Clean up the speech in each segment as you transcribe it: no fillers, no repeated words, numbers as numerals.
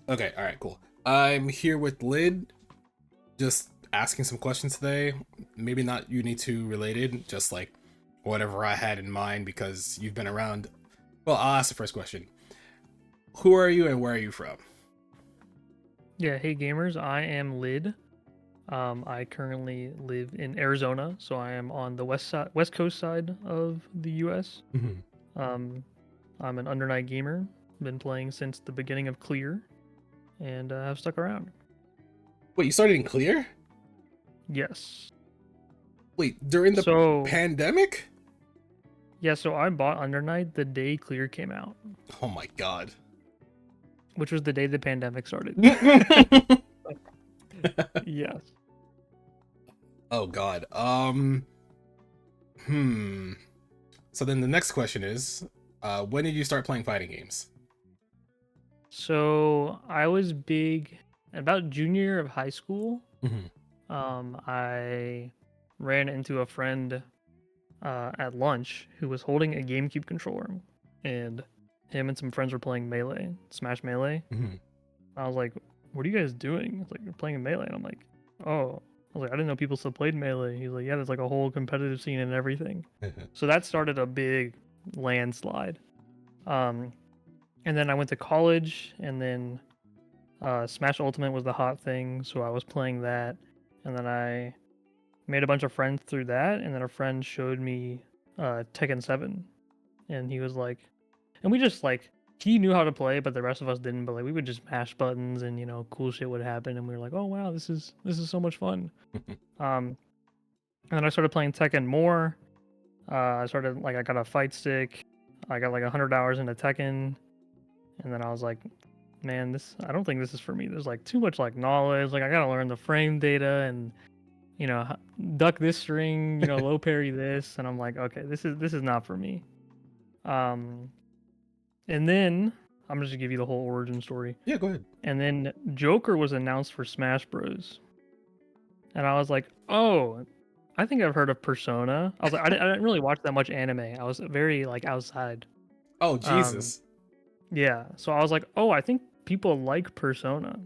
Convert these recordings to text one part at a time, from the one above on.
Okay, all right, cool. I'm here with Lid, just asking some questions today. Maybe not Uni2 related, just like whatever I had in mind because you've been around. Well, I'll ask the first question. Who are you and where are you from? Yeah, hey gamers, I am Lid. I currently live in Arizona, so I am on the west coast side of the US. Mhm. Um, I'm an undernight gamer, been playing since the beginning of Clear, and have stuck around. Wait, you started in Clear? Yes. Wait, during the So pandemic? yeah, so I bought Undernight the day Clear came out, Oh my god. which was the day the pandemic started. Yes. Oh god. Hmm. So then the next question is, when did you start playing fighting games? So I was big about junior year of high school. Mhm. I ran into a friend at lunch who was holding a GameCube controller, and him and some friends were playing Melee, Smash Melee. Mhm. I was like, "What are you guys doing?" It's like, "You're playing Melee," and I'm like, "Oh." I was like, "I didn't know people still played Melee." He's like, "Yeah, there's like a whole competitive scene and everything." So that started a big landslide. Um, and then I went to college, and then Smash Ultimate was the hot thing, so I was playing that, and then I made a bunch of friends through that, and then a friend showed me Tekken 7, and he was like, and we just like he knew how to play, but the rest of us didn't. But like we would just mash buttons, and cool shit would happen, and we were like, oh wow, this is so much fun. Um, and then I started playing Tekken more. I started like I got a fight stick. I got like 100 hours into Tekken, and then I was like, man, this I don't think this is for me. There's like too much like knowledge. Like I gotta learn the frame data and duck this string, low parry this, and I'm like, okay, this is not for me. Um, and then I'm just gonna give you the whole origin story. Yeah, go ahead. And then Joker was announced for Smash Bros. And I was like, oh, I think I've heard of Persona. I was like, I didn't really watch that much anime. I was very like outside. Oh, Um, Jesus. yeah, so I was like, oh, I think people like Persona.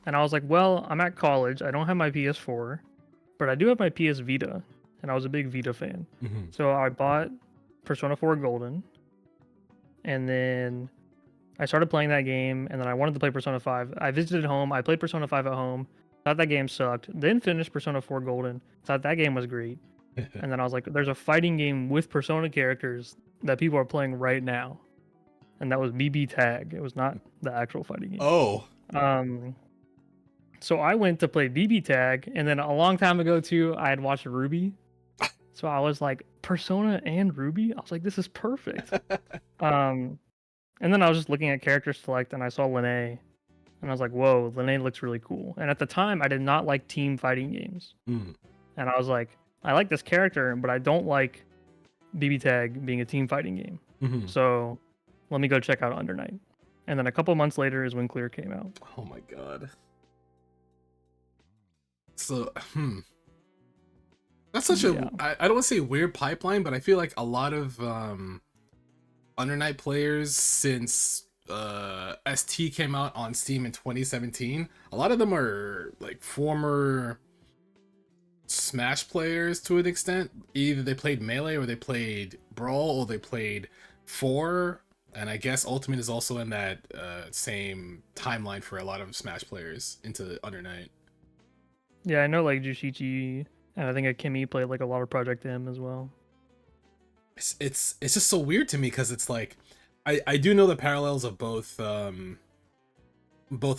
And I was like, well, I'm at college. I don't have my PS4, but I do have my PS Vita, and I was a big Vita fan. Mhm. So I bought Persona 4 Golden, and then I started playing that game, and then I wanted to play Persona 5. I visited home. I played Persona 5 at home. Thought that game sucked. Then finished Persona 4 Golden. Thought that game was great. And then I was like, there's a fighting game with Persona characters that people are playing right now. And that was BB Tag. It was not the actual fighting game. Oh. Um, so I went to play BB Tag, and then a long time ago too, I had watched Ruby. So I was like, Persona and Ruby? I was like, this is perfect. Um, and then I was just looking at character select, and I saw Lene, and I was like, whoa, Lene looks really cool. And at the time, I did not like team fighting games. Mm. And I was like, I like this character, but I don't like BB Tag being a team fighting game. Mhm. So let me go check out Under Night. And then a couple months later is when Clear came out. Oh my god. So, that's such a Yeah. I don't want to say weird pipeline, but I feel like a lot of Undernight players since ST came out on Steam in 2017, a lot of them are like former Smash players to an extent. Either they played Melee or they played Brawl or they played 4, and I guess Ultimate is also in that same timeline for a lot of Smash players into Undernight. Yeah, I know like Jushichi, and I think Akemi played like a lot of Project M as well. It's just so weird to me because it's like I do know the parallels of both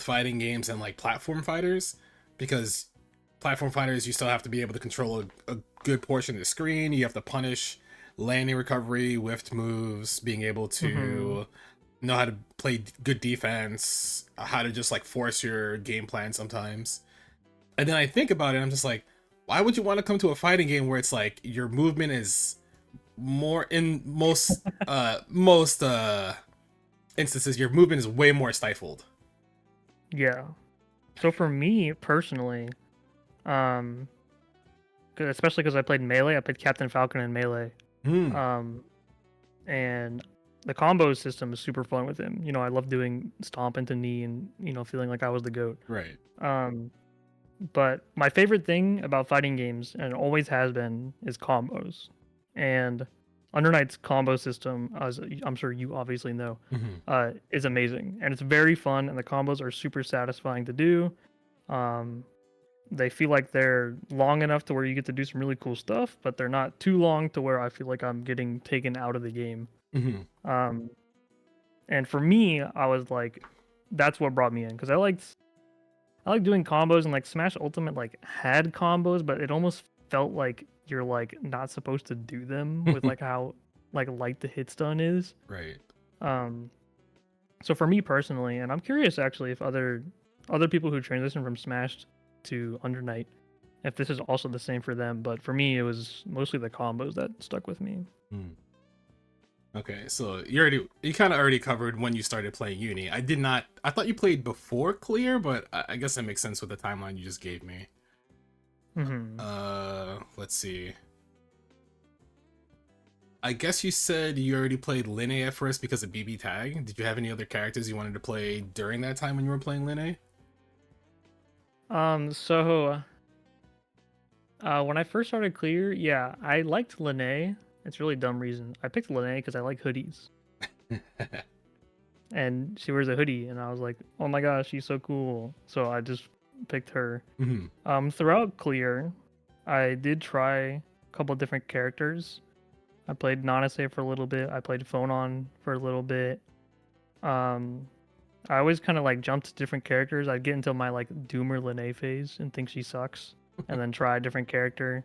fighting games and like platform fighters, because platform fighters you still have to be able to control a good portion of the screen. You have to punish landing recovery, whiffed moves, being able Mm-hmm. to know how to play good defense, how to just like force your game plan sometimes. And then I think about it, I'm just like, why would you want to come to a fighting game where it's like your movement is more in most instances your movement is way more stifled. Yeah. So for me personally, um, especially because I played Melee, I played Captain Falcon in Melee. Hmm. Um, and the combo system is super fun with him. I love doing stomp into knee and feeling like I was the goat. Right. Um, but my favorite thing about fighting games, and always has been, is combos. And Under Night's combo system, as I'm sure you obviously know, Hmm. is amazing, and it's very fun, and the combos are super satisfying to do. Um, they feel like they're long enough to where you get to do some really cool stuff, but they're not too long to where I feel like I'm getting taken out of the game. Hmm. Um, and for me, I was like, that's what brought me in because I like doing combos, and like Smash Ultimate like had combos, but it almost felt like you're like not supposed to do them with like how like light the hit stun is. Right. Um, so for me personally, and I'm curious actually if other people who transition from Smash to Under Night, if this is also the same for them, but for me it was mostly the combos that stuck with me. Mm. Okay, so you kind of already covered when you started playing Uni. I did not. I thought you played before Clear, but I guess that makes sense with the timeline you just gave me. Hmm. Let's see. I guess you said you already played Linne at first because of BB Tag. Did you have any other characters you wanted to play during that time when you were playing Linne? So when I first started Clear, yeah, I liked Linne. It's a really dumb reason. I picked Linne because I like hoodies. And she wears a hoodie, and I was like, oh my gosh, she's so cool. So I just picked her. Hmm. Throughout Clear, I did try a couple different characters. I played Nanase for a little bit. I played Phonon for a little bit. Um, I always kind of like jumped to different characters. I'd get into my like Doomer Linne phase and think she sucks, and then try a different character,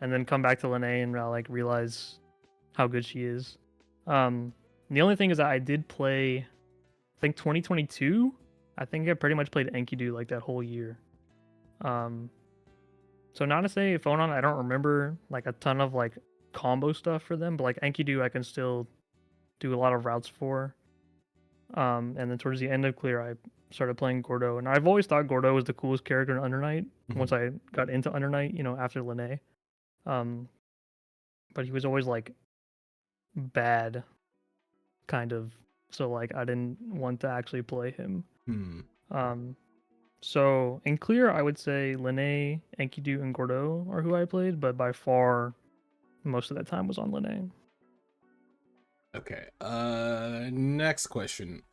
and then come back to Linne and like realize how good she is. Um, the only thing is that I did play, I think 2022. I think I pretty much played Enkidu like that whole year. Um, so not to say Phonon, I don't remember like a ton of like combo stuff for them, but like Enkidu, I can still do a lot of routes for. And then towards the end of Clear, I started playing Gordo, and I've always thought Gordo was the coolest character in Under Night. Hmm. Once I got into Under Night, after Linne, um, but he was always like bad, kind of. So like I didn't want to actually play him. Hmm. Um, so in Clear, I would say Linne, Enkidu, and Gordo are who I played, but by far most of that time was on Linne. Okay. Next question.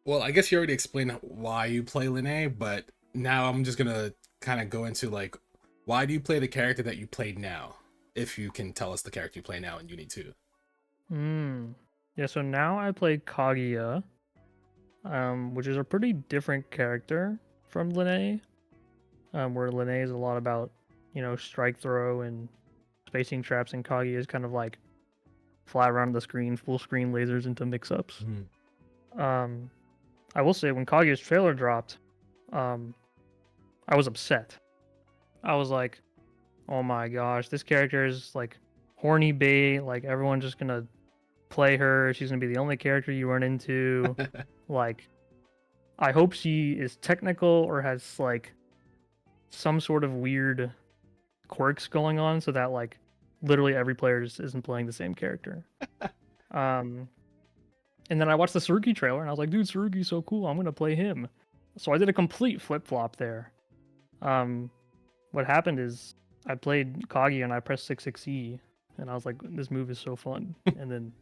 Well, I guess you already explained why you play Linne, but now I'm just gonna kind of go into like, why do you play the character that you play now? If you can tell us the character you play now in Uni 2. Hmm. Yeah, so now I play Kaguya, which is a pretty different character from Linne, where Linne is a lot about, strike throw and spacing traps, and Kaguya is kind of like fly around the screen, full screen lasers into mix-ups. Mhm. Um, I will say when Kaguya's trailer dropped, um, I was upset. I was like, oh my gosh, this character is like horny bait. Like everyone's just gonna play her. She's gonna be the only character you run into. Like, I hope she is technical or has like some sort of weird quirks going on so that like literally every player just isn't playing the same character. Um, and then I watched the Saruki trailer and I was like, dude, Saruki's so cool. I'm gonna play him. So I did a complete flip flop there. Um, what happened is I played Kagi and I pressed 66E and I was like, this move is so fun. And then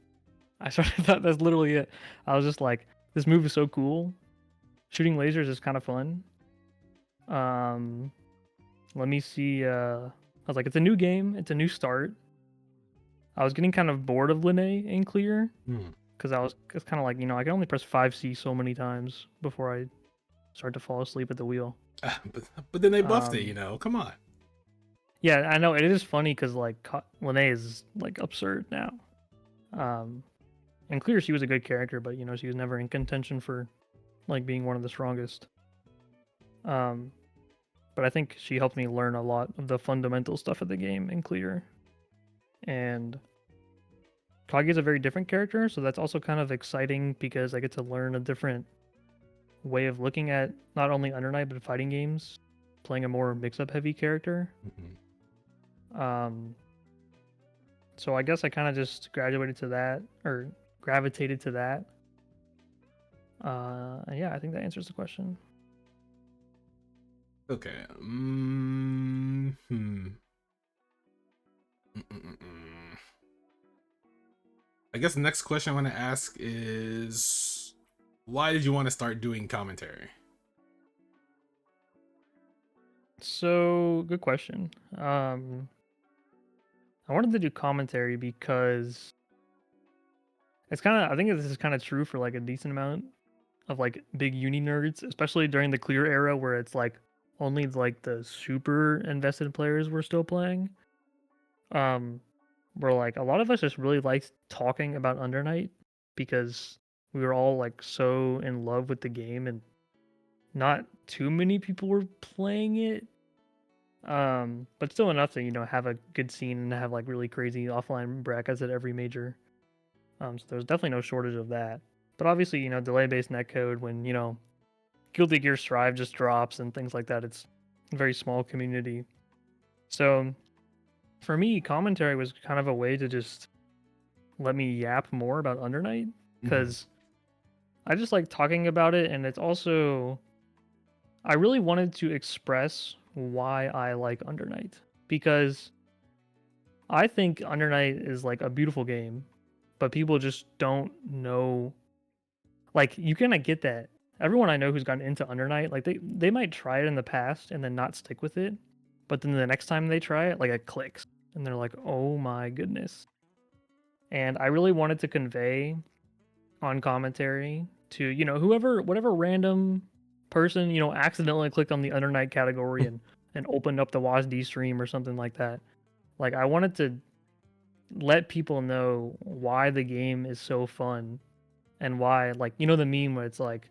I started that's literally it. I was just like, this move is so cool. Shooting lasers is kind of fun. Um, let me see. I was like, it's a new game. It's a new start. I was getting kind of bored of Linne in Clear Hmm. because it's kind of like, I can only press 5C so many times before I start to fall asleep at the wheel. But then they buffed it, Um, Come on. yeah, I know it is funny because like Linne is like absurd now. Um, and Clear, she was a good character, but she was never in contention for like being one of the strongest. Um, but I think she helped me learn a lot of the fundamental stuff of the game in Clear. And Kage is a very different character, so that's also kind of exciting because I get to learn a different way of looking at not only Under Night but fighting games, playing a more mix-up heavy character. Mhm. Um, So I guess I kind of just graduated to that or gravitated to that. And yeah, I think that answers the question. Okay. Mm-hmm. Mm-mm-mm. I guess the next question I want to ask is, why did you want to start doing commentary? So good question. I wanted to do commentary because it's kind of I think this is kind of true for like a decent amount of like big uni nerds, especially during the clear era where it's like only like the super invested players were still playing. Um, where like a lot of us just really liked talking about Undernight because we were all like so in love with the game and not too many people were playing it. But still enough to, have a good scene and have like really crazy offline brackets at every major. So there's definitely no shortage of that. But obviously, delay based netcode when, Guilty Gear Strive just drops and things like that, it's a very small community. So for me, commentary was kind of a way to just let me yap more about Undernight Mm-hmm. because I just like talking about it, and it's also I really wanted to express why I like Undernight because I think Undernight is like a beautiful game, but people just don't know. Like you kind of get that. Everyone I know who's gotten into Undernight, like they might try it in the past and then not stick with it, but then the next time they try it, like it clicks, and they're like, "Oh my goodness!" And I really wanted to convey on commentary to whatever random person accidentally clicked on the Undernight category and opened up the WASD stream or something like that. Like I wanted to let people know why the game is so fun and why, like, the meme where it's like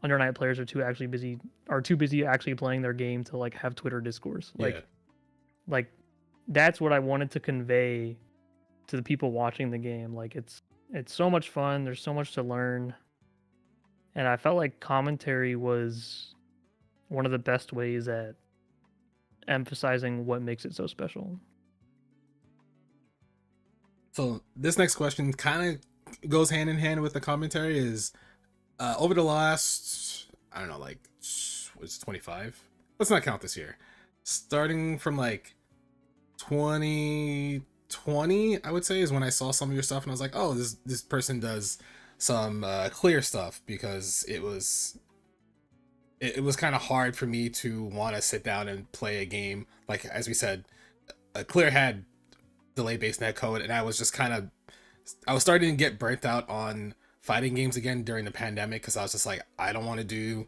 Undernight players are too busy actually playing their game to like have Twitter discourse. Yeah. Like that's what I wanted to convey to the people watching the game. Like it's so much fun. There's so much to learn, and I felt like commentary was one of the best ways at emphasizing what makes it so special. So this next question kind of goes hand in hand with the commentary. Is over the last, I don't know, like what's 25? Let's not count this year. Starting from like 2020, I would say, is when I saw some of your stuff and I was like, oh, this person does some clear stuff, because it was kind of hard for me to want to sit down and play a game. Like as we said, clear had delay based netcode, and I was starting to get burnt out on fighting games again during the pandemic, because I was just like, I don't want to do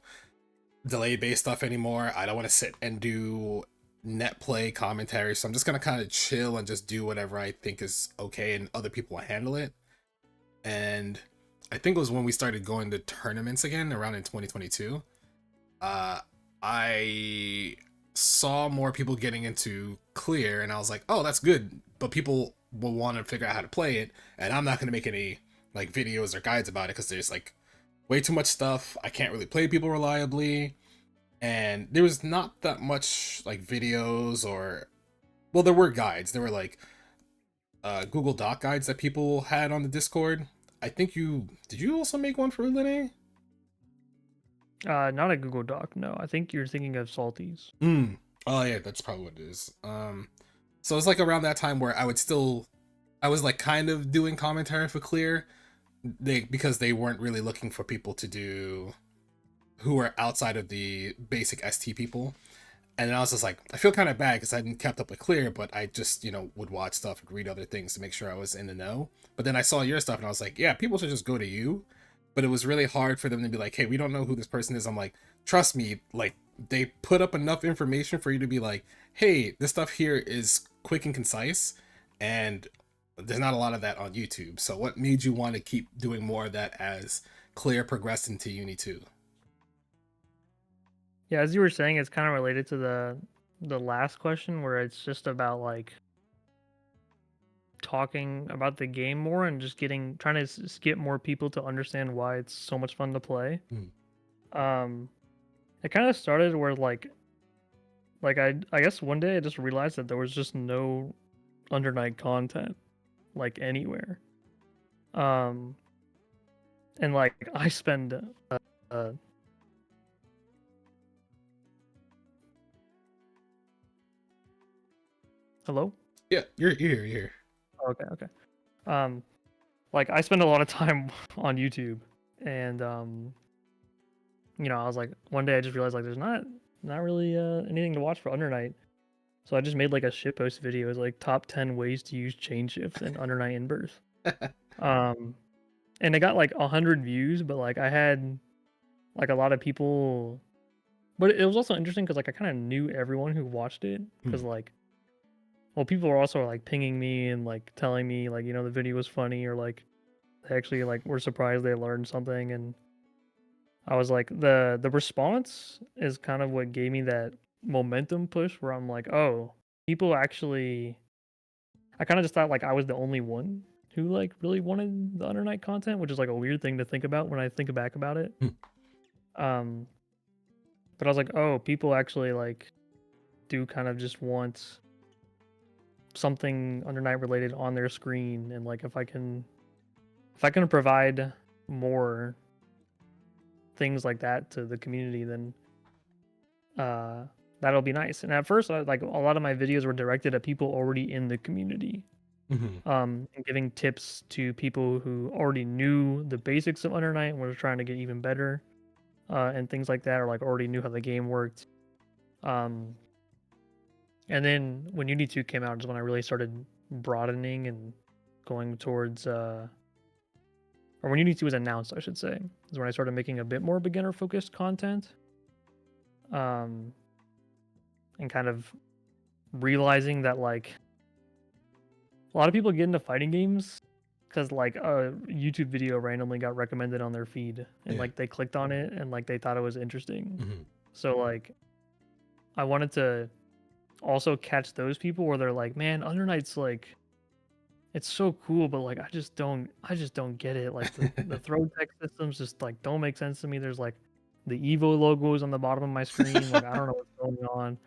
delay based stuff anymore. I don't want to sit and do net play commentary. So I'm just gonna kind of chill and just do whatever I think is okay, and other people will handle it. And I think it was when we started going to tournaments again around in 2022. Uh, I saw more people getting into clear, and I was like, oh, that's good. But people will want to figure out how to play it, and I'm not gonna make any like videos or guides about it because there's like way too much stuff. I can't really play people reliably, and there was not that much like videos, or well, there were guides. There were like Google Doc guides that people had on the Discord. I think you also make one for Lene? Not a Google Doc, no. I think you're thinking of Salties. Mm. Oh yeah, that's probably what it is. So it's like around that time where I was like kind of doing commentary for Clear, because they weren't really looking for people to do who were outside of the basic ST people. And then I was just like, I feel kind of bad because I hadn't kept up with Clear, but I just, would watch stuff and read other things to make sure I was in the know. But then I saw your stuff and I was like, yeah, people should just go to you. But it was really hard for them to be like, hey, we don't know who this person is. I'm like, trust me, like, they put up enough information for you to be like, hey, this stuff here is quick and concise. And there's not a lot of that on YouTube. So what made you want to keep doing more of that as Clear progressed into Uni 2? Yeah, as you were saying, it's kind of related to the last question where it's just about like talking about the game more and just trying to get more people to understand why it's so much fun to play. Mm. Um, it kind of started where like I guess one day I just realized that there was just no Undernight content. like anywhere. Um, and like I spend uh hello? Yeah, you're here. You're here. Okay, okay. Um, like I spend a lot of time on YouTube, and I was like, one day I just realized like there's not really anything to watch for Under Night, so I just made like a shitpost video. It was like top 10 ways to use chain shifts in Under Night Inverse. Um, and it got like 100 views, but like I had like a lot of people. But it was also interesting because like I kind of knew everyone who watched it because Hmm. like, well, people were also like pinging me and like telling me like the video was funny, or like they actually like were surprised they learned something. And I was like, the response is kind of what gave me that momentum push where I'm like, oh, people actually. I kind of just thought like I was the only one who like really wanted the Under Night content, which is like a weird thing to think about when I think back about it. Hmm. Um, but I was like, oh, people actually like do kind of just want something Under Night related on their screen, and like if I can provide more things like that to the community, then uh that'll be nice. And at first like a lot of my videos were directed at people already in the community, Hmm. and giving tips to people who already knew the basics of Under Night and were trying to get even better, and things like that, or like already knew how the game worked. um and then when Unity 2 came out is when I really started broadening and going towards or when Unity 2 was announced, I should say, is when I started making a bit more beginner focused content. Um, and kind of realizing that like a lot of people get into fighting games because like a YouTube video randomly got recommended on their feed, and Yeah. like they clicked on it and like they thought it was interesting. Hmm. So like I wanted to also catch those people where they're like, man, Under Night's like it's so cool, but like I just don't get it. Like the throw tech systems just like don't make sense to me. There's like the Evo logos on the bottom of my screen. Like I don't know what's going on.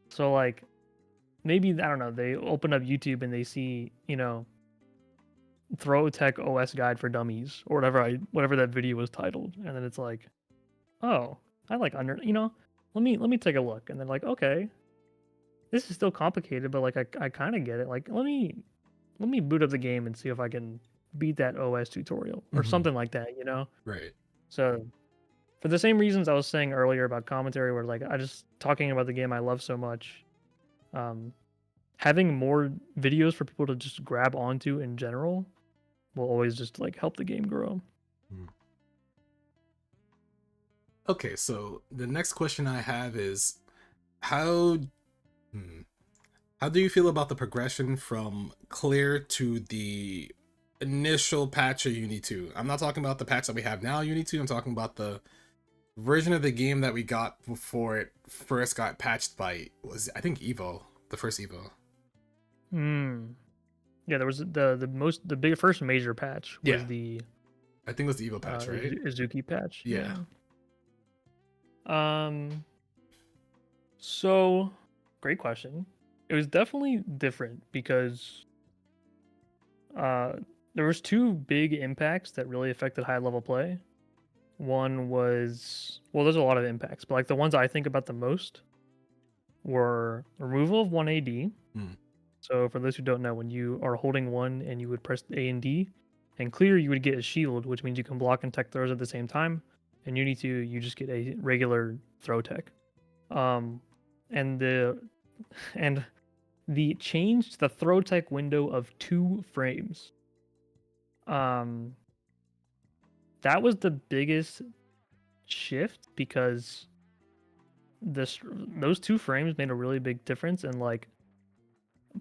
So like maybe I don't know. They open up YouTube and they see throw tech OS guide for dummies or whatever that video was titled, and then it's like, oh, I like let me take a look, and then like, okay, this is still complicated, but like I kind of get it. Like let me boot up the game and see if I can beat that OS tutorial or Hmm. something like that. Right. So for the same reasons I was saying earlier about commentary, where like I just talking about the game I love so much, um, having more videos for people to just grab onto in general will always just like help the game grow. Hmm. Okay, so the next question I have is how hmm, how do you feel about the progression from clear to the initial patch of Unity 2? I'm not talking about the patch that we have now, Unity 2. I'm talking about the version of the game that we got before it first got patched by, was I think Evo, the first Evo. Hmm. Yeah, there was the big first major patch Yeah, was the I think it was the Evo patch, right? Izuki patch. Yeah. Yeah. Um. So, great question. It was definitely different because uh there was two big impacts that really affected high level play. One was, well, there's a lot of impacts, but like the ones I think about the most were removal of 1 AD. Hmm. So for those who don't know, when you are holding one and you would press A and D and clear, you would get a shield, which means you can block and tech throws at the same time. And Unity 2, you just get a regular throw tech. Um, and the and the changed the throw tech window of 2 frames. Um, that was the biggest shift because this those 2 frames made a really big difference, and like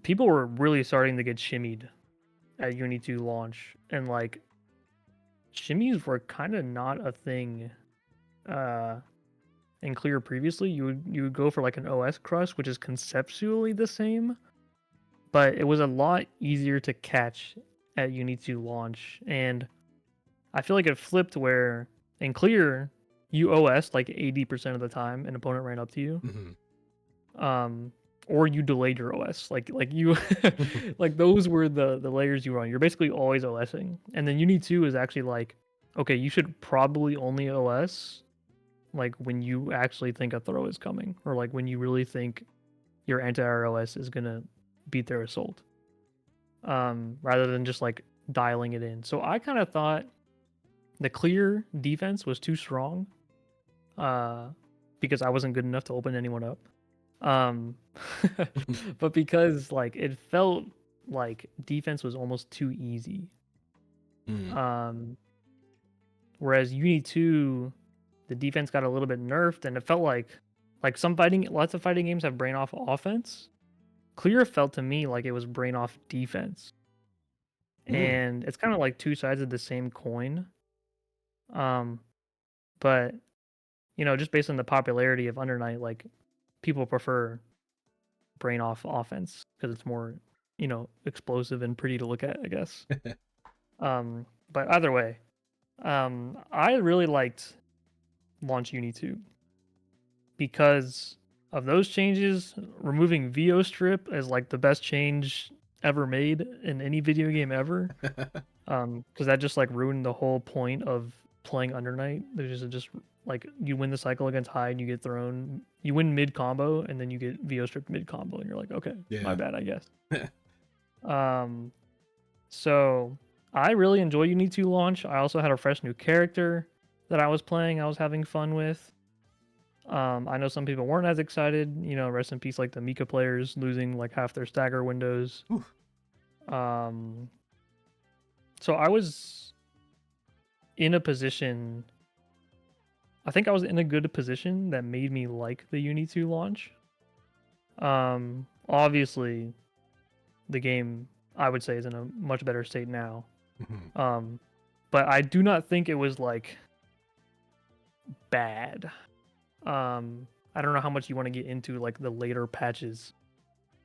people were really starting to get shimmied at Unity 2 launch, and like shimmies were kind of not a thing uh in Clear previously. You would go for like an OS crush, which is conceptually the same, but it was a lot easier to catch at Unity 2 launch. And I feel like it flipped where in Clear you OS like 80% of the time an opponent ran up to you. Hmm. Um or you delayed your OS. Like you like those were the layers you were on. You're basically always OSing. And then Uni 2 is actually like, okay, you should probably only OS like when you actually think a throw is coming, or like when you really think your anti-air OS is gonna beat their assault. Rather than just like dialing it in. So I kind of thought the clear defense was too strong, uh, because I wasn't good enough to open anyone up. Um, but because like it felt like defense was almost too easy. Mm. Um, whereas Uni 2, the defense got a little bit nerfed, and it felt like lots of fighting games have brain off offense. Clear felt to me like it was brain off defense, Mm. and it's kind of like two sides of the same coin. Um, but just based on the popularity of Under Night, like people prefer brain off offense because it's more, explosive and pretty to look at, I guess. But either way, I really liked Launch Uni 2 because of those changes. Removing VO strip is like the best change ever made in any video game ever. Because that just like ruined the whole point of playing Under Night. There's just like you win the cycle against high and you get thrown. You win mid combo and then you get VO stripped mid combo and you're like, okay, my Yeah. bad, I guess. So I really enjoy Uni 2 launch. I also had a fresh new character that I was playing. I was having fun with. I know some people weren't as excited. Rest in peace, like the Mika players losing like half their stagger windows. Ooh. Um, so I was in a position. I think I was in a good position that made me like the Uni 2 launch. Obviously, the game I would say is in a much better state now. Mhm. But I do not think it was like bad. I don't know how much you want to get into like the later patches.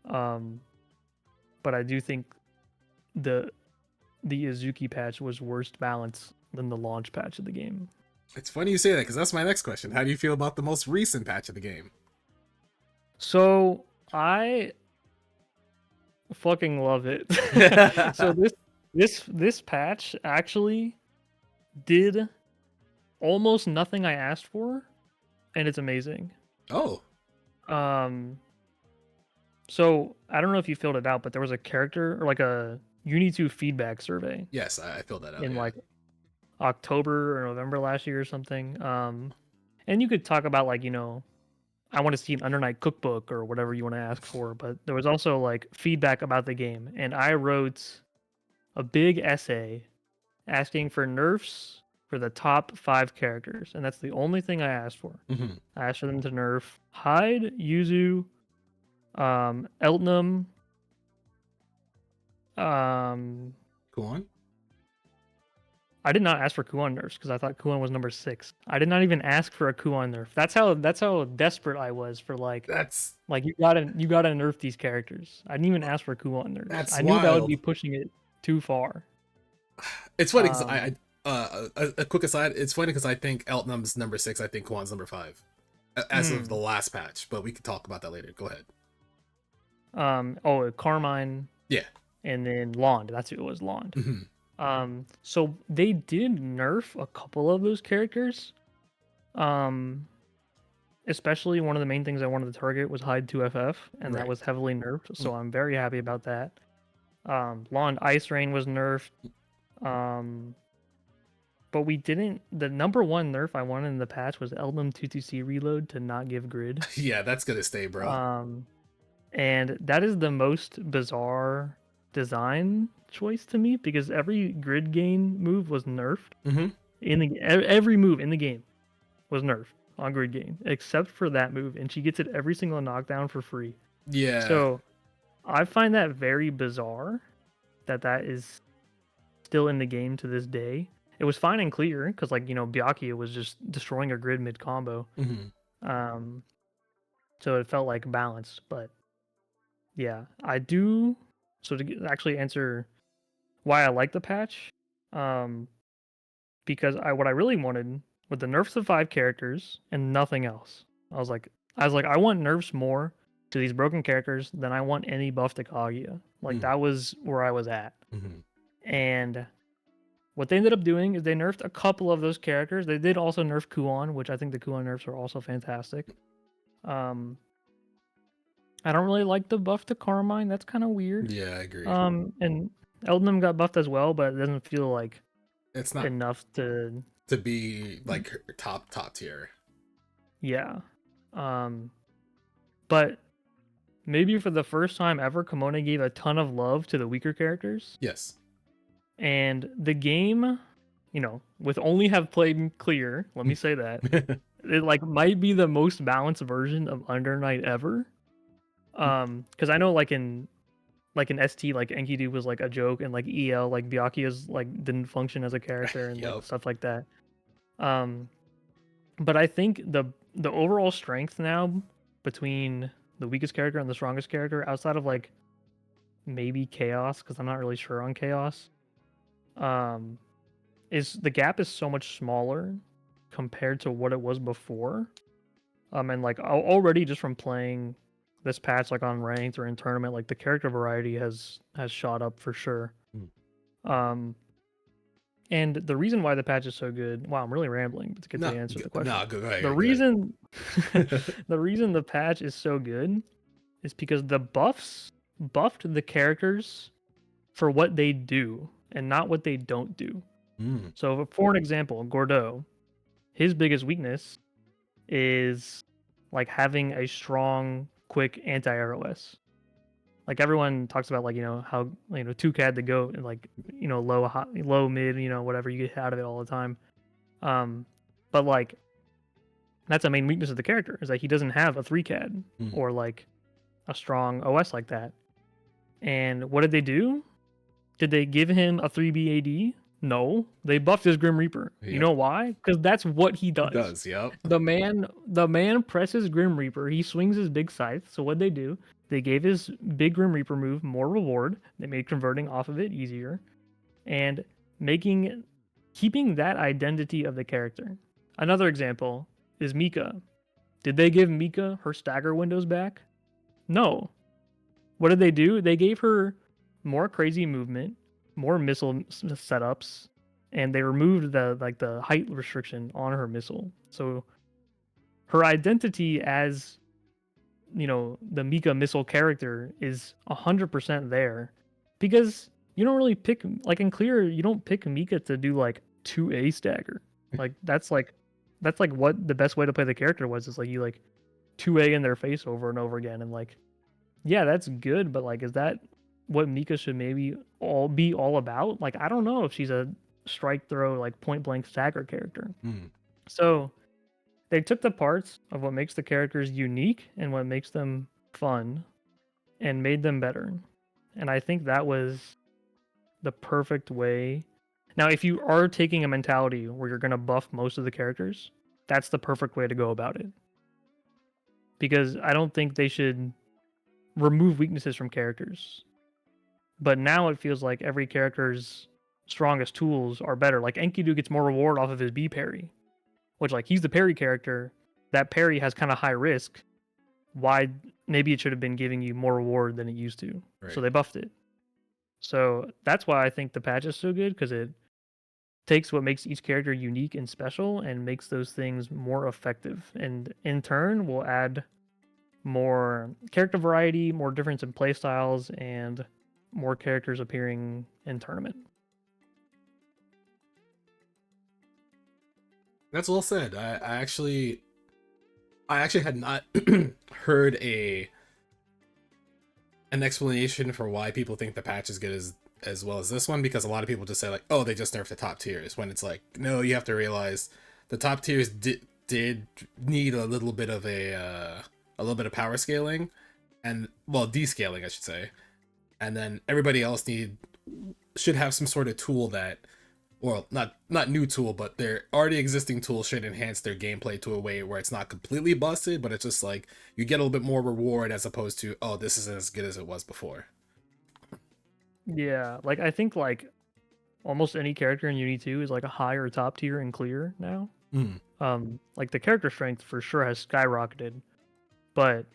Um, but I do think the Izuki patch was worse balanced than the launch patch of the game. It's funny you say that because that's my next question. How do you feel about the most recent patch of the game? So I fucking love it. So this patch actually did almost nothing I asked for, and it's amazing. Oh. Um, so I don't know if you filled it out, but there was a character or like a Uni 2 feedback survey Yes, I filled that out. in Yeah. like October or November last year or something. And you could talk about like, I want to see an Under Night cookbook or whatever you want to ask for, but there was also like feedback about the game, and I wrote a big essay asking for nerfs for the top 5 characters, and that's the only thing I asked for. Mm-hmm. I asked for them to nerf Hyde, Yuzu, Eltnum, Cool. I did not ask for Kuon nerfs because I thought Kuon was number 6. I did not even ask for a Kuon nerf. That's how desperate I was for like That's you gotta nerf these characters. I didn't even ask for Kuon nerfs. that's I knew that would be wild. pushing it too far. It's funny because Um, a quick aside. It's funny because I think Eltnum's number 6. I think Kwan's number 5, as of the mm, last patch. But we could talk about that later. Go ahead. Carmine Yeah. and then Lond. That's who it was, Lond. Mm-hmm. So they did nerf a couple of those characters. Um, Especially one of the main things I wanted to target was Hyde 2FF, and that Right. was heavily nerfed. Mm. So I'm very happy about that. Lond Ice Rain was nerfed. Um, but we didn't. The number one nerf I wanted in the patch was Eldum 22C reload to not give grid. Yeah, that's gonna stay, bro. Um, and that is the most bizarre design choice to me because every grid gain move was nerfed Mm-hmm. every move in the game was nerfed on grid gain except for that move, and she gets it every single knockdown for free. Yeah. So I find that very bizarre that is still in the game to this day. It was fine and clear because like Byakuya was just destroying a grid mid combo. Mm-hmm. Um, so it felt like balanced, but yeah, I do. So to actually answer why I like the patch, um, because what I really wanted with the nerfs of 5 characters and nothing else. I was like, I want nerfs more to these broken characters than I want any buff to Kaguya. Like that was where I was at. And what they ended up doing is they nerfed a couple of those characters. They did also nerf Kuon, which I think the Kuon nerfs are also fantastic. I don't really like the buff to Carmine. That's kind of weird. Yeah, I agree. And Eldenham got buffed as well, but it doesn't feel like it's not enough to be like top tier. Yeah. But maybe for the first time ever, Kimona gave a ton of love to the weaker characters. Yes. And the game, with only have played clear, let me say that, it like might be the most balanced version of Under Night ever. Because I know like in ST, like Enkidu was like a joke, and like EL, like Byakuya's like didn't function as a character and like stuff like that. But I think the overall strength now between the weakest character and the strongest character, outside of like maybe Chaos, because I'm not really sure on Chaos, is the gap is so much smaller compared to what it was before. And like already just from playing this patch like on ranked or in tournament, like the character variety has shot up for sure. And the reason why the patch is so good, wow, I'm really rambling, but to get to answer the question. No, go ahead. The reason the reason the patch is so good is because the buffs buffed the characters for what they do and not what they don't do. So for an example, Gordeau, his biggest weakness is like having a strong, quick anti-ROS. Like everyone talks about like, how, Tukad the GOAT and like, low, high, low, mid, whatever you get out of it all the time. But like, that's a main weakness of the character is that he doesn't have a 3CAD or like a strong OS like that. And what did they do? Did they give him a 3B AD? No, they buffed his Grim Reaper. Yep. You know why? Because that's what he does. He does, yep. The man presses Grim Reaper. He swings his big scythe. So what they do? They gave his big Grim Reaper move more reward. They made converting off of it easier, and keeping that identity of the character. Another example is Mika. Did they give Mika her stagger windows back? No. What did they do? They gave her more crazy movement, more missile setups, and they removed the height restriction on her missile. So her identity as the Mika missile character is 100% there, because you don't really pick, like in clear, you don't pick Mika to do like 2A stagger. Like that's like what the best way to play the character was, is like you like 2A in their face over and over again, and like, yeah, that's good, but like, is that what Mika should maybe be all about? Like, I don't know if she's a strike throw, like point blank stagger character. So they took the parts of what makes the characters unique and what makes them fun and made them better. And I think that was the perfect way. Now, if you are taking a mentality where you're going to buff most of the characters, that's the perfect way to go about it. Because I don't think they should remove weaknesses from characters. But now it feels like every character's strongest tools are better. Like Enkidu gets more reward off of his B parry, which like he's the parry character. That parry has kind of high risk. Why? Maybe it should have been giving you more reward than it used to. Right. So they buffed it. So that's why I think the patch is so good, because it takes what makes each character unique and special and makes those things more effective. And in turn will add more character variety, more difference in playstyles, and more characters appearing in tournament. That's well said. I actually had not heard an explanation for why people think the patch is good as well as this one, because a lot of people just say like, oh, they just nerfed the top tiers, when it's like, no, you have to realize the top tiers did need a little bit of power scaling, and well, descaling I should say, and then everybody else should have some sort of tool that, well, not new tool, but their already existing tool should enhance their gameplay to a way where it's not completely busted, but it's just like you get a little bit more reward, as opposed to, oh, this isn't as good as it was before. Yeah, like I think like almost any character in Uni 2 is like a high or top tier in clear now. Like the character strength for sure has skyrocketed, but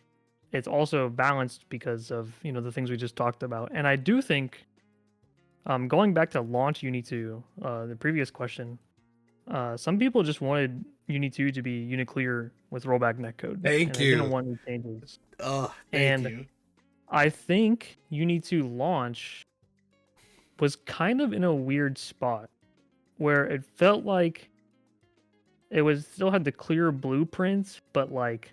it's also balanced because of, you know, the things we just talked about. And I do think, going back to launch Uni 2, the previous question, some people just wanted Uni 2 to be uniclear with rollback netcode, and Thank they didn't you. want any changes. Oh, thank And you. I think Uni 2 launch was kind of in a weird spot where it felt like it was still had the clear blueprints, but like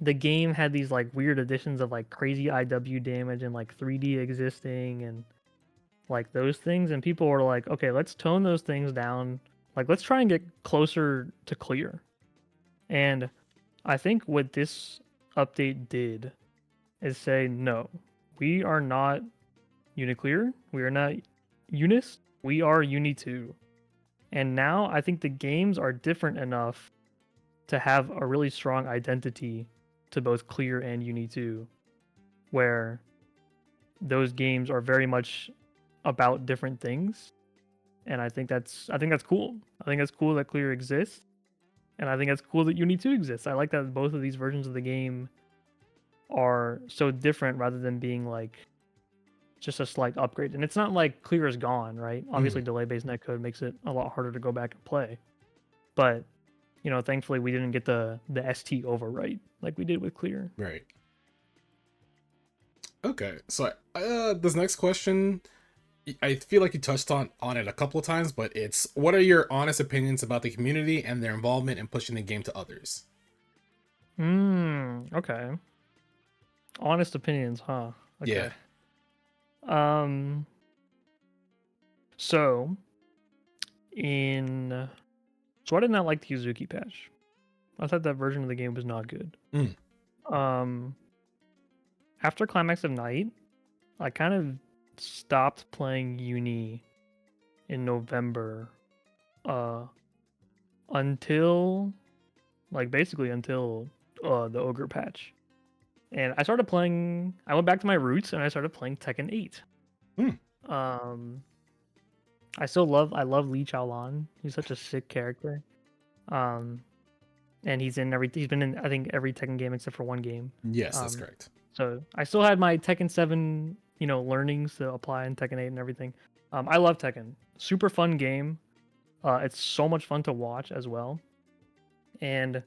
the game had these like weird additions of like crazy IW damage and like 3D existing and like those things, and people were like, okay, let's tone those things down, like let's try and get closer to clear. And I think what this update did is say, no, we are not uniclear, we are not unis, we are uni 2. And now I think the games are different enough to have a really strong identity to both clear and uni 2, where those games are very much about different things. And I think that's cool. I think it's cool that clear exists, and I think it's cool that uni 2 exists. I like that both of these versions of the game are so different rather than being like just a slight upgrade. And it's not like clear is gone, right? Obviously, Mhm. delay based netcode makes it a lot harder to go back and play. But you know, thankfully we didn't get the ST overwrite like we did with clear. Right. Okay. So this next question, I feel like you touched on it a couple of times, but it's what are your honest opinions about the community and their involvement in pushing the game to others? Okay. Honest opinions, huh? Yeah. Okay. Um so in so I did not like the Yuzuki patch. I thought that version of the game was not good. Mm. Um After Climax of Night, I kind of stopped playing Uni in November. Uh until like basically until the Ogre patch. And I went back to my roots and I started playing Tekken 8. Mm. Um I love Lee Chaolan. He's such a sick character. Um and he's been in I think every Tekken game except for one game. Yes, that's Um correct. so I still had my Tekken 7, you know, learnings to apply in Tekken 8 and everything. I love Tekken. Super fun game. It's so much fun to watch as well. And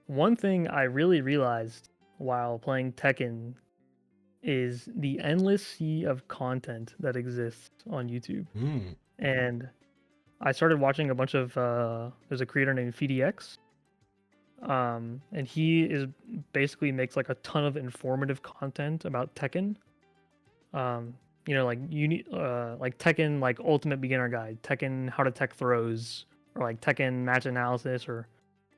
one thing I really realized while playing Tekken is the endless sea of content that exists on YouTube. Mm. And I started watching a bunch of there's a creator named FDX. And he is basically makes like a ton of informative content about Tekken. You know, like like Tekken like Ultimate Beginner Guide, Tekken how to tech throws, or like Tekken match analysis, or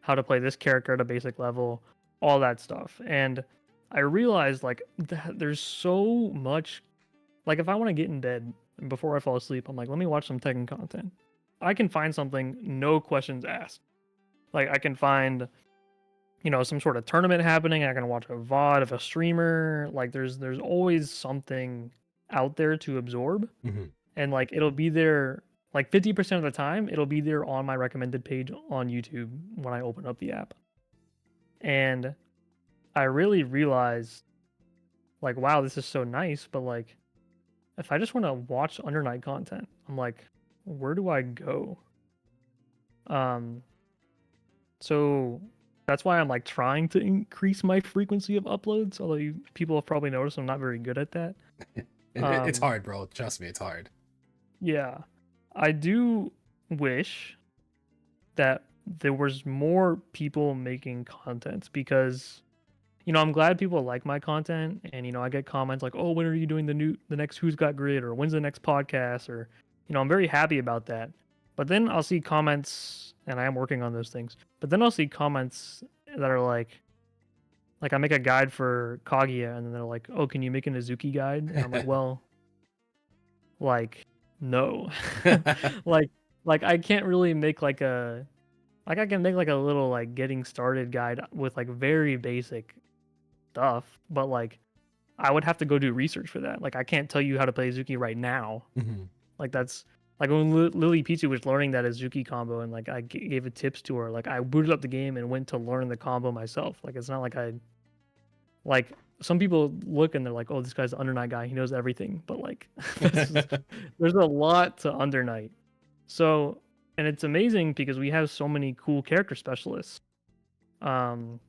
how to play this character at a basic level, all that stuff. And I realized like there's so much. Like if I want to get in bed before I fall asleep, I'm like, let me watch some Tekken content. I can find something, no questions asked. Like I can find, you know, some sort of tournament happening. I can watch a VOD of a streamer. Like there's always something out there to absorb, Hmm. and like it'll be there. Like 50% of the time, it'll be there on my recommended page on YouTube when I open up the app. And I really realized, like, wow, this is so nice. But like, if I just want to watch Under Night content, I'm like, where do I go? Um, so that's why I'm like trying to increase my frequency of uploads. Although people have probably noticed I'm not very good at that. It's Um, hard, bro. Trust me, it's hard. yeah, I do wish that there was more people making content, because you know I'm glad people like my content, and you know I get comments like, oh, when are you doing the next Who's Got Grid, or when's the next podcast, or you know I'm very happy about that. But then I'll see comments, and I am working on those things, but then I'll see comments that are like I make a guide for Kaguya, and then they're like, oh, can you make an Azuki guide? And I'm like, well, like, no. like like I can't really make like a like I can make like a little like getting started guide with like very basic stuff, but like I would have to go do research for that. Like I can't tell you how to play Azuki right now. Hmm. Like that's like when Lily Pichu was learning that Azuki combo, and like I gave it tips to her. Like I booted up the game and went to learn the combo myself. Like it's not like I like some people look and they're like, oh, this guy's the Under Night guy. He knows everything. But like, this is, there's a lot to Under Night. So, and it's amazing because we have so many cool character specialists. Um,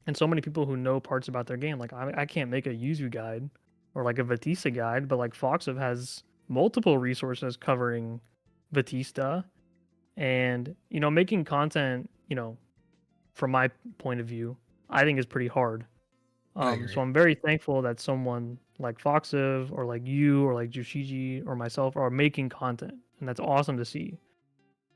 and so many people who know parts about their game. Like I can't make a Yuzu guide or like a Batista guide, but like Foxov has multiple resources covering Batista, and making content, from my point of view, I think is pretty hard. I So agree. I'm very thankful that someone like Foxov or like you or like Jushiji or myself are making content, and that's awesome to see.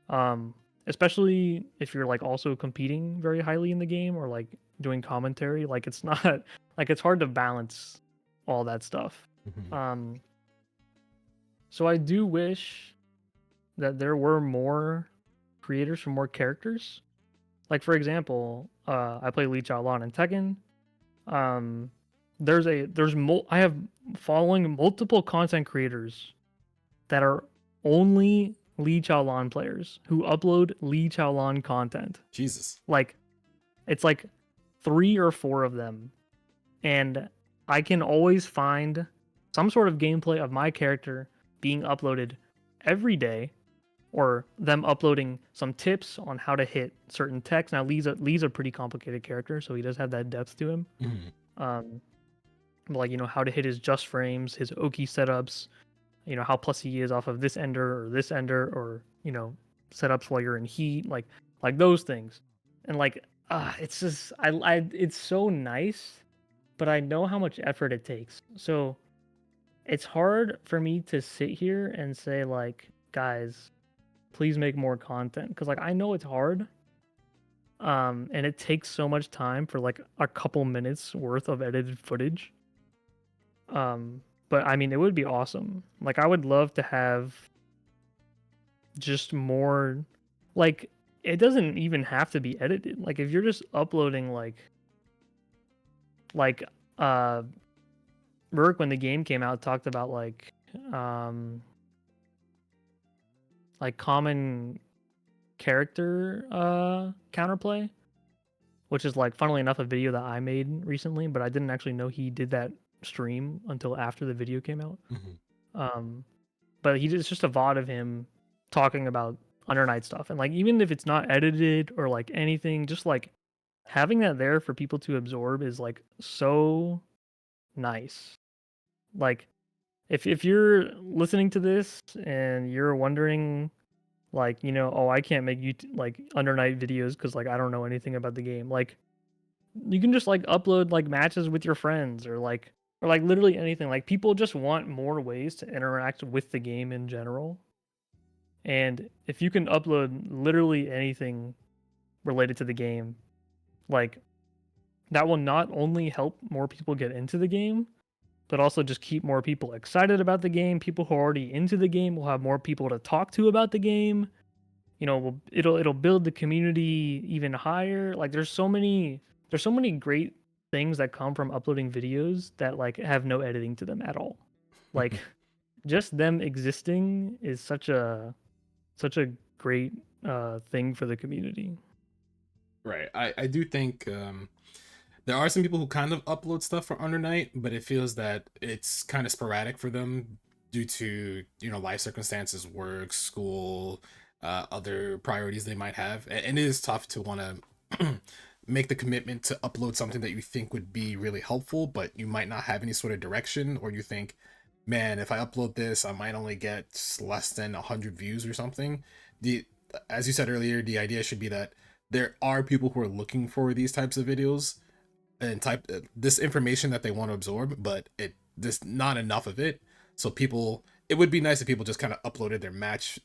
Um, Especially if you're like also competing very highly in the game or like doing commentary, like it's not like it's hard to balance all that stuff. Mhm. Um, so I do wish that there were more creators for more characters. Like for example, I play Lee Chaolan in Tekken. Um, I have following multiple content creators that are only Lee Chaolan players who upload Lee Chaolan content. Jesus. Like it's like 3 or 4 of them, and I can always find some sort of gameplay of my character being uploaded every day, or them uploading some tips on how to hit certain techs. Now Lee's a pretty complicated character, so he does have that depth to him. Mhm. Um, like how to hit his just frames, his Oki setups, how plus he is off of this ender, or setups while you're in heat, like those things. And like it's just it's so nice, but I know how much effort it takes. So it's hard for me to sit here and say like, guys, please make more content, because like I know it's hard. And it takes so much time for like a couple minutes worth of edited footage. But I mean, it would be awesome. Like, I would love to have just more. Like, it doesn't even have to be edited. Like, if you're just uploading, like, uh, Merc when the game came out talked about um, like common character counterplay, which is like, funnily enough, a video that I made recently, but I didn't actually know he did that stream until after the video came out. Mhm. Um, but it's just a VOD of him talking about Under Night stuff, and like even if it's not edited or like anything, just like having that there for people to absorb is like so nice. Like if you're listening to this and you're wondering like oh, I can't make you like Under Night videos because like I don't know anything about the game, like you can just like upload like matches with your friends, or like literally anything. Like people just want more ways to interact with the game in general. And if you can upload literally anything related to the game, like that will not only help more people get into the game, but also just keep more people excited about the game. People who are already into the game will have more people to talk to about the game. It'll build the community even higher. Like there's so many great things that come from uploading videos that like have no editing to them at all. Like just them existing is such a great thing for the community. Right. I do think there are some people who kind of upload stuff for Under Night, but it feels that it's kind of sporadic for them due to life circumstances, work, school, other priorities they might have, and it is tough to want to make the commitment to upload something that you think would be really helpful, but you might not have any sort of direction, or you think, man, if I upload this, I might only get less than 100 views or something. The As you said earlier, the idea should be that there are people who are looking for these types of videos and type this information that they want to absorb, but there's not enough of it. So it would be nice if people just kind of uploaded their match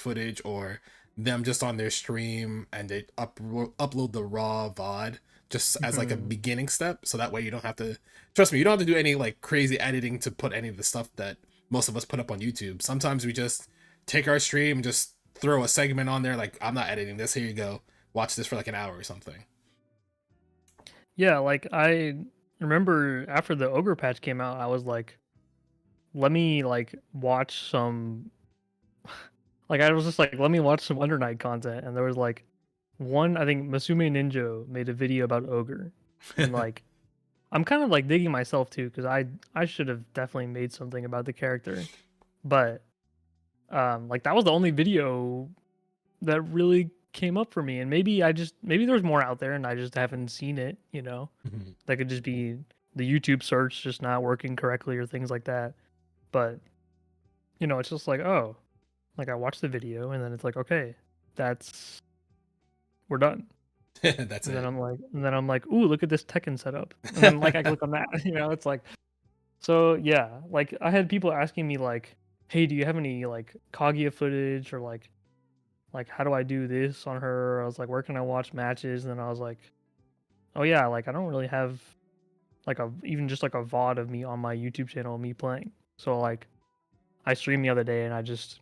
footage, or them just on their stream, and they upload the raw VOD just as like a beginning step. So that way you don't have to, trust me, you don't have to do any like crazy editing to put any of the stuff that most of us put up on YouTube. Sometimes we just take our stream and just throw a segment on there, like, I'm not editing this, here you go, watch this for like an hour or something. Yeah, like I remember after the Ogre patch came out, I was like, let me like watch some like I was just like, let me watch some Under Night content, and there was like one, I think Masume Ninja made a video about Ogre, and like I'm kind of like digging myself too, because I should have definitely made something about the character, but like that was the only video that really came up for me, and maybe there's more out there and I just haven't seen it, you know. Mhm. That could just be the YouTube search just not working correctly or things like that. But you know, it's just like, oh, like I watched the video and then it's like, okay, that's we're done. That's it. And then I'm like, ooh, look at this Tekken setup. And then like I click on that, you know, it's like, so yeah, like I had people asking me like, hey, do you have any like Kaguya footage or like how do I do this on her? I was like, where can I watch matches? And then I was like, oh yeah, like I don't really have like a even just like a VOD of me on my YouTube channel, me playing. So like I streamed the other day and I just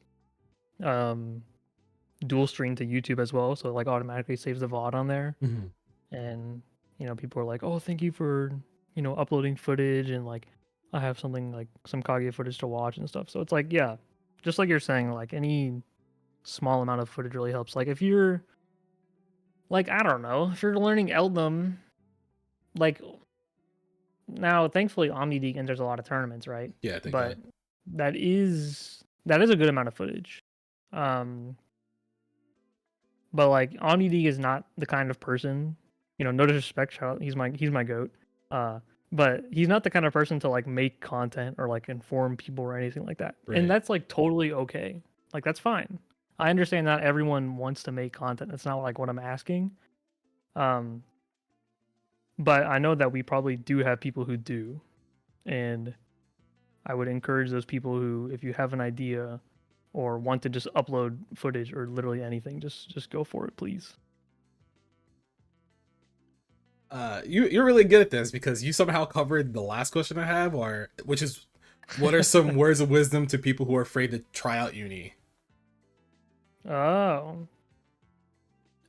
um dual stream to YouTube as well, so it like automatically saves the VOD on there. Mhm. And you know, people are like, "Oh, thank you for uploading footage," and like I have something like some Kaguya footage to watch and stuff. So it's like, yeah, just like you're saying, like any small amount of footage really helps. Like if you're like I don't know, if you're learning Eldum, like now thankfully OmniDeacon enters a lot of tournaments, right? Yeah, thank But God. that is a good amount of footage. Um, but like OmniD is not the kind of person, no disrespect, he's my goat. Uh, but he's not the kind of person to like make content or like inform people or anything like that. And Right. that's like totally okay. Like that's fine. I understand not everyone wants to make content. That's not like what I'm asking. Um, but I know that we probably do have people who do, and I would encourage those people who, if you have an idea or want to just upload footage or literally anything, just go for it, please. You're really good at this because you somehow covered the last question I have, or which is, what are some words of wisdom to people who are afraid to try out uni? Oh,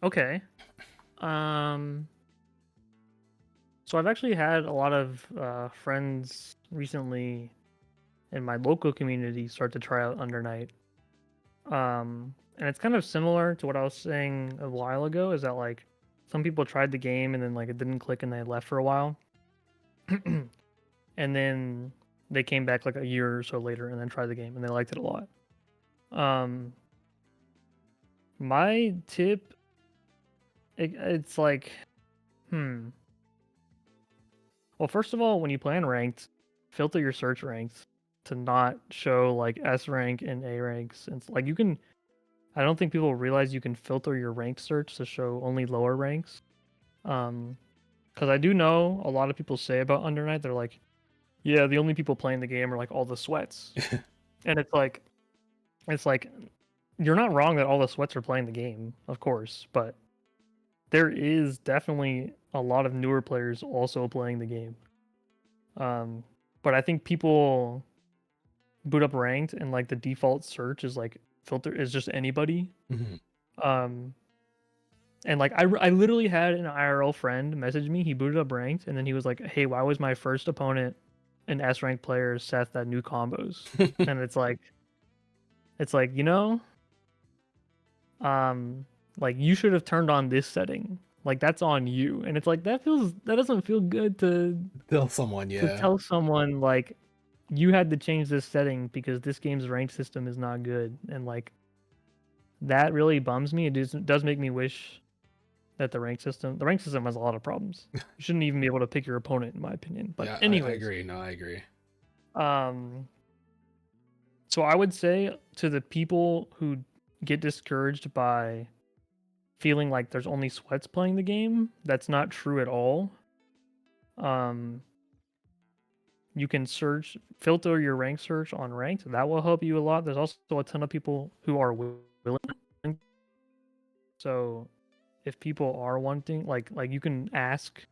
okay. Um, so I've actually had a lot of friends recently in my local community start to try out Under Night. And it's kind of similar to what I was saying a while ago. Is that like some people tried the game and then like it didn't click and they left for a while, and then they came back like a year or so later and then tried the game and they liked it a lot. Um, my tip, it's like, hmm. Well, first of all, when you play in ranked, filter your search ranks to not show like S rank and A ranks. And like you can, I don't think people realize you can filter your rank search to show only lower ranks. Because I do know a lot of people say about Under Night, they're like, yeah, the only people playing the game are like all the sweats, and it's like you're not wrong that all the sweats are playing the game, of course, but there is definitely a lot of newer players also playing the game. Um, but I think people boot up ranked and like the default search is like filter is just anybody. Mhm. Um, and like I literally had an IRL friend message me. He booted up ranked and then he was like, "Hey, why was my first opponent an S ranked player Seth that knew combos?" And it's like um, like you should have turned on this setting. Like that's on you. And it's like that doesn't feel good Tell someone, to yeah. tell someone like you had to change this setting because this game's rank system is not good. And like that really bums me. Does make me wish that the rank system has a lot of problems. You shouldn't even be able to pick your opponent, in my opinion. But Yeah, I anyways, agree. No, I agree. um, so I would say to the people who get discouraged by feeling like there's only sweats playing the game, that's not true at all. Um, you can filter your rank search on ranked. That will help you a lot. There's also a ton of people who are willing. So if people are wanting, like you can ask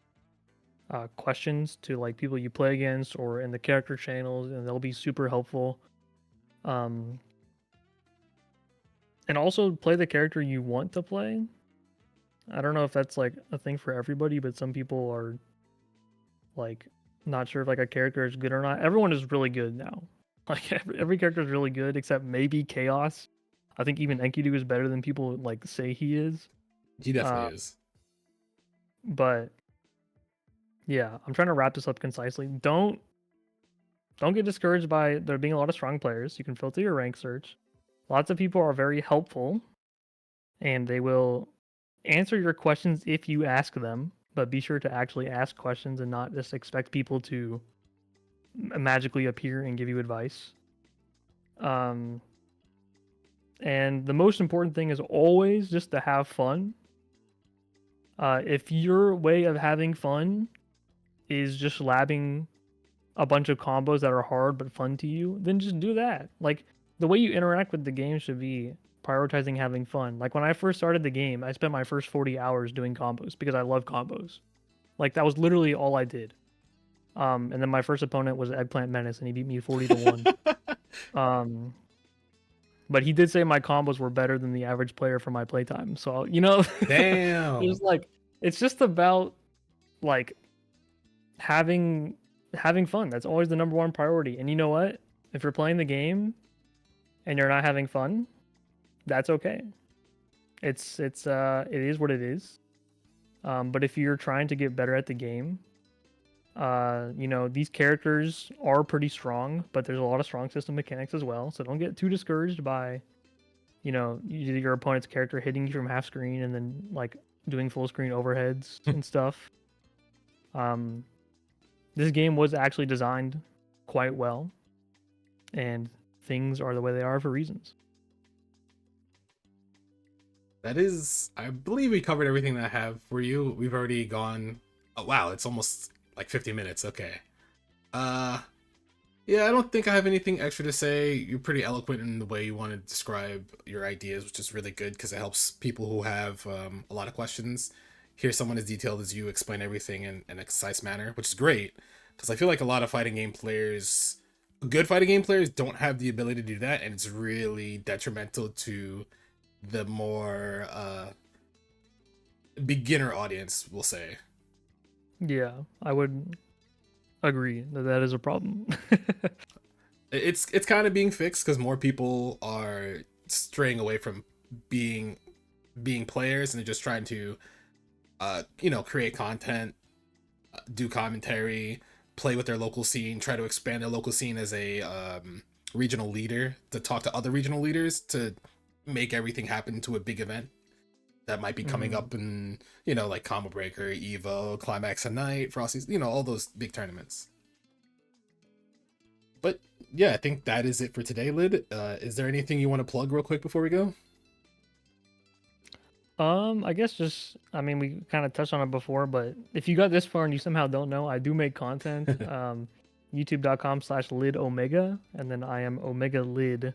questions to like people you play against or in the character channels, and they'll be super helpful. Um, and also play the character you want to play. I don't know if that's like a thing for everybody, but some people are like not sure if like a character is good or not. Everyone is really good now. Like every character is really good except maybe Chaos. I think even Enkidu is better than people like say he is. He definitely Uh, is. but Yeah, I'm trying to wrap this up concisely. Don't get discouraged by there being a lot of strong players. You can filter your rank search. Lots of people are very helpful, and they will answer your questions if you ask them. But be sure to actually ask questions and not just expect people to magically appear and give you advice. Um, and the most important thing is always just to have fun. If your way of having fun is just labbing a bunch of combos that are hard but fun to you, then just do that. Like the way you interact with the game should be prioritizing having fun. Like when I first started the game, I spent my first 40 hours doing combos because I love combos. Like that was literally all I did. And then my first opponent was Eggplant Menace, and he beat me 40-1. Um, but he did say my combos were better than the average player for my playtime. So Damn. there's like it's just about like having having fun. That's always the number one priority. And you know what? If you're playing the game and you're not having fun, that's okay. It is what it is. But if you're trying to get better at the game, these characters are pretty strong, but there's a lot of strong system mechanics as well. So don't get too discouraged by, your opponent's character hitting you from half screen and then like doing full screen overheads and stuff. This game was actually designed quite well, and things are the way they are for reasons. That is, I believe we covered everything that I have for you. We've already gone. Oh wow, it's almost like 50 minutes. Okay. Uh, yeah, I don't think I have anything extra to say. You're pretty eloquent in the way you want to describe your ideas, which is really good because it helps people who have a lot of questions hear someone as detailed as you explain everything in a concise manner, which is great because I feel like a lot of fighting game players, good fighting game players, don't have the ability to do that, and it's really detrimental to the more beginner audience, we'll say. Yeah, I would agree that that is a problem. It's kind of being fixed because more people are straying away from being players, and they're just trying to create content, do commentary, play with their local scene, try to expand their local scene as a regional leader, to talk to other regional leaders to make everything happen to a big event that might be coming up in, like Combo Breaker, Evo, Climax at Night, Frosty's, all those big tournaments. But yeah, I think that is it for today, Lid. Is there anything you want to plug real quick before we go? I guess just, I mean, we kind of touched on it before, but if you got this far and you somehow don't know, I do make content. YouTube.com/lid omega, and then I am Omega Lid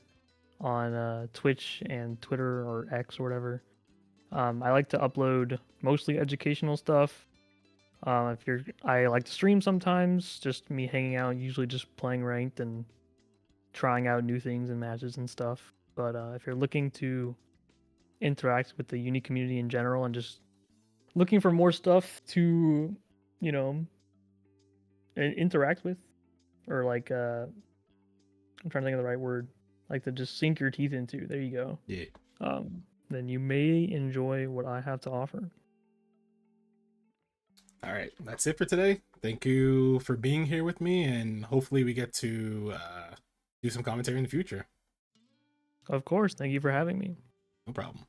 on Twitch and Twitter or X or whatever. I like to upload mostly educational stuff. I like to stream sometimes, just me hanging out, usually just playing ranked and trying out new things and matches and stuff. But if you're looking to interact with the uni community in general and just looking for more stuff to, you know, interact with, or like I'm trying to think of the right word, like to just sink your teeth into. There you go. Yeah. Then you may enjoy what I have to offer. All right, that's it for today. Thank you for being here with me, and hopefully we get to do some commentary in the future. Of course. Thank you for having me. No problem.